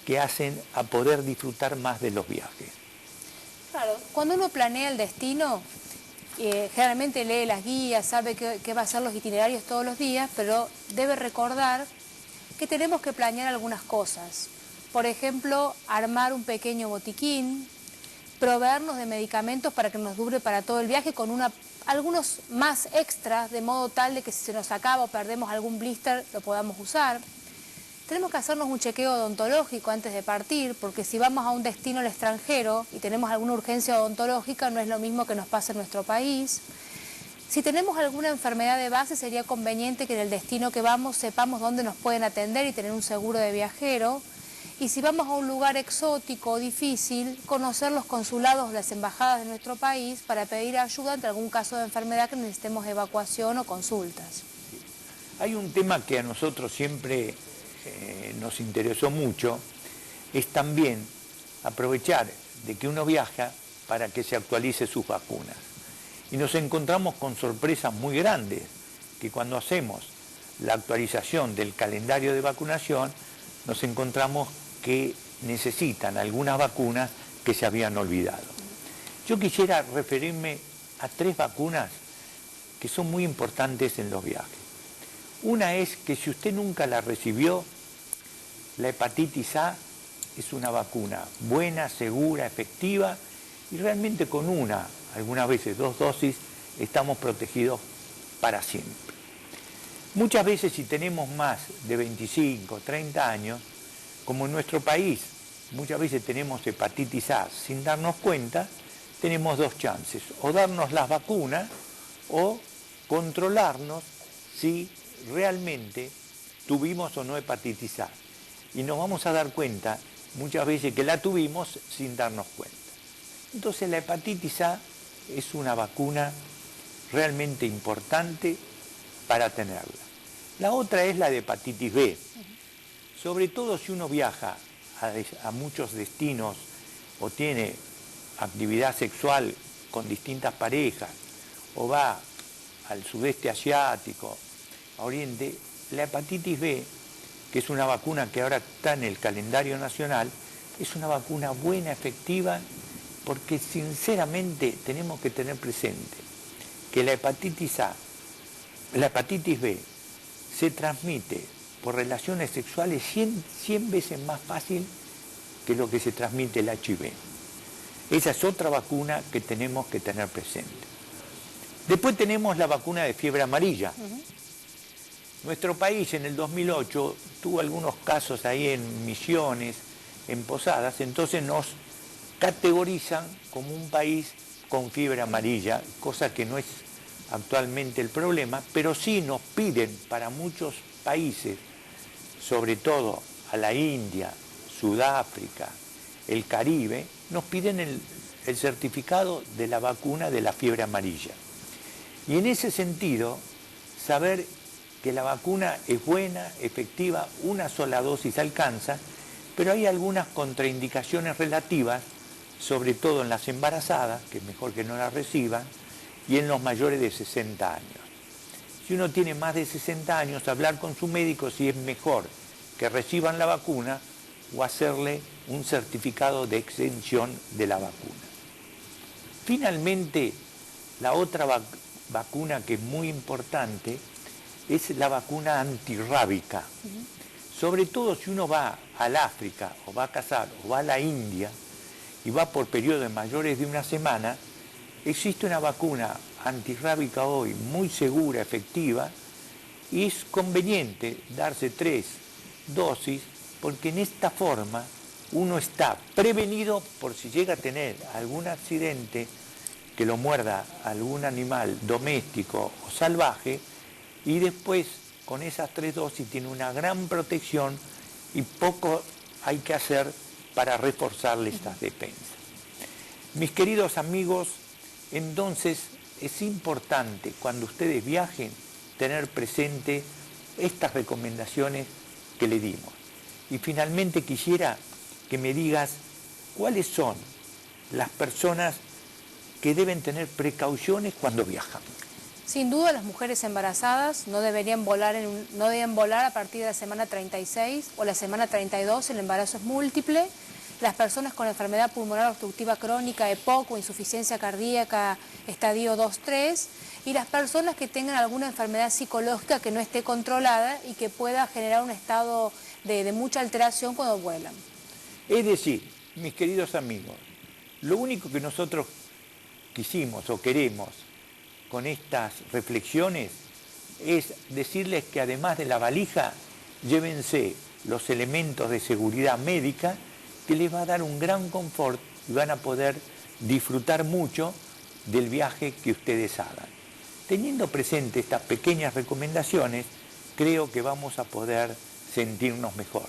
que hacen a poder disfrutar más de los viajes. Claro, cuando uno planea el destino, generalmente lee las guías, sabe qué va a ser los itinerarios todos los días, pero debe recordar que tenemos que planear algunas cosas. Por ejemplo, armar un pequeño botiquín, proveernos de medicamentos para que nos dure para todo el viaje con algunos más extras, de modo tal de que si se nos acaba o perdemos algún blister lo podamos usar. Tenemos que hacernos un chequeo odontológico antes de partir, porque si vamos a un destino al extranjero y tenemos alguna urgencia odontológica, no es lo mismo que nos pase en nuestro país. Si tenemos alguna enfermedad de base, sería conveniente que en el destino que vamos sepamos dónde nos pueden atender y tener un seguro de viajero. Y si vamos a un lugar exótico o difícil, conocer los consulados o las embajadas de nuestro país para pedir ayuda ante algún caso de enfermedad que necesitemos evacuación o consultas. Hay un tema que a nosotros siempre nos interesó mucho, es también aprovechar de que uno viaja para que se actualice sus vacunas. Y nos encontramos con sorpresas muy grandes, que cuando hacemos la actualización del calendario de vacunación, nos encontramos que necesitan algunas vacunas que se habían olvidado. Yo quisiera referirme a 3 vacunas que son muy importantes en los viajes. Una es que si usted nunca la recibió, la hepatitis A es una vacuna buena, segura, efectiva y realmente con algunas veces 2 dosis, estamos protegidos para siempre. Muchas veces si tenemos más de 25, 30 años, como en nuestro país, muchas veces tenemos hepatitis A sin darnos cuenta, tenemos 2 chances, o darnos las vacunas o controlarnos si realmente tuvimos o no hepatitis A. Y nos vamos a dar cuenta muchas veces que la tuvimos sin darnos cuenta. Entonces la hepatitis A es una vacuna realmente importante para tenerla. La otra es la de hepatitis B. Sobre todo si uno viaja a muchos destinos o tiene actividad sexual con distintas parejas o va al sudeste asiático, a Oriente, la hepatitis B, que es una vacuna que ahora está en el calendario nacional, es una vacuna buena, efectiva, porque sinceramente tenemos que tener presente que la hepatitis A, la hepatitis B, se transmite por relaciones sexuales 100 veces más fácil que lo que se transmite el HIV. Esa es otra vacuna que tenemos que tener presente. Después tenemos la vacuna de fiebre amarilla. Nuestro país en el 2008 tuvo algunos casos ahí en Misiones, en Posadas, entonces nos categorizan como un país con fiebre amarilla, cosa que no es actualmente el problema, pero sí nos piden para muchos países, sobre todo a la India, Sudáfrica, el Caribe, nos piden el certificado de la vacuna de la fiebre amarilla. Y en ese sentido, saber que la vacuna es buena, efectiva, una sola dosis alcanza, pero hay algunas contraindicaciones relativas, sobre todo en las embarazadas, que es mejor que no la reciban, y en los mayores de 60 años. Si uno tiene más de 60 años, hablar con su médico si es mejor que reciban la vacuna o hacerle un certificado de exención de la vacuna. Finalmente, la otra vacuna que es muy importante es la vacuna antirrábica. Sobre todo si uno va al África, o va a cazar, o va a la India, y va por periodos mayores de una semana, existe una vacuna antirrábica hoy muy segura, efectiva, y es conveniente darse 3 dosis, porque en esta forma uno está prevenido por si llega a tener algún accidente que lo muerda algún animal doméstico o salvaje, y después con esas 3 dosis tiene una gran protección y poco hay que hacer para reforzarle estas defensas. Mis queridos amigos, entonces es importante cuando ustedes viajen tener presente estas recomendaciones que le dimos. Y finalmente quisiera que me digas cuáles son las personas que deben tener precauciones cuando viajan. Sin duda las mujeres embarazadas no deberían volar, no deben volar a partir de la semana 36 o la semana 32, el embarazo es múltiple. Las personas con enfermedad pulmonar obstructiva crónica, EPOC o insuficiencia cardíaca estadio 2-3 y las personas que tengan alguna enfermedad psicológica que no esté controlada y que pueda generar un estado de mucha alteración cuando vuelan. Es decir, mis queridos amigos, lo único que nosotros quisimos o queremos con estas reflexiones es decirles que además de la valija, llévense los elementos de seguridad médica que les va a dar un gran confort y van a poder disfrutar mucho del viaje que ustedes hagan. Teniendo presente estas pequeñas recomendaciones, creo que vamos a poder sentirnos mejor.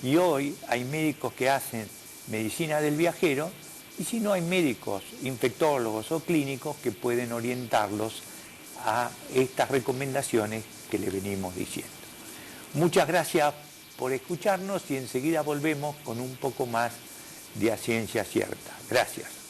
Y hoy hay médicos que hacen medicina del viajero y si no hay médicos, infectólogos o clínicos que pueden orientarlos a estas recomendaciones que le venimos diciendo. Muchas gracias por escucharnos y enseguida volvemos con un poco más de A Ciencia Cierta. Gracias.